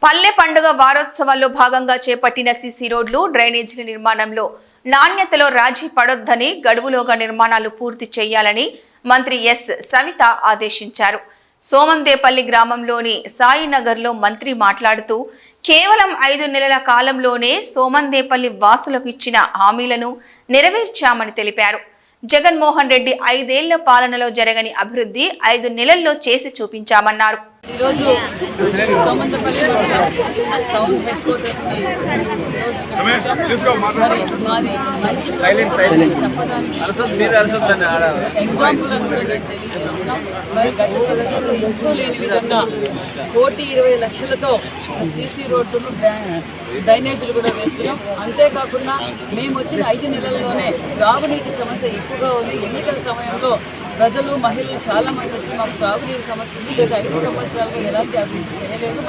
పల్లె పండుగ వారోత్సవాల్లో భాగంగా చేపట్టిన సీసీ రోడ్లు డ్రైనేజీల నిర్మాణంలో నాణ్యతలో రాజీ పడొద్దని గడువులోగా నిర్మాణాలు పూర్తి చేయాలని మంత్రి ఎస్ సవిత ఆదేశించారు. సోమందేపల్లి గ్రామంలోని సాయినగర్లో మంత్రి మాట్లాడుతూ కేవలం 5 నెలల కాలంలోనే సోమందేపల్లి వాసులకు ఇచ్చిన హామీలను నెరవేర్చామని తెలిపారు. జగన్మోహన్ రెడ్డి 5 ఏళ్ల పాలనలో జరగని అభివృద్ధి 5 నెలల్లో చేసి చూపించామన్నారు. ఈరోజు సోమందేపల్లి టౌన్ హెడ్ క్వార్టర్స్ మాది మంచి చెప్పడానికి ఎగ్జాంపుల్ అని కూడా తెలియజేస్తున్నాం. మరి గత సంవత్సరం ఎప్పుడూ లేని విధంగా 1,20,00,000తో సీసీ రోడ్డును డ్రైనేజీలు కూడా వేస్తున్నాం. అంతేకాకుండా మేము వచ్చిన 5 నెలల్లోనే త్రాగునీటి సమస్య ఎక్కువగా ఉంది. ఎన్నికల సమయంలో ప్రజలు మహిళలు చాలా మంది వచ్చి మాకు త్రాగునీటి సమస్య ఉంది, గత 5 సంవత్సరాలుగా ఎలాంటి అభివృద్ధి చేయలేదు.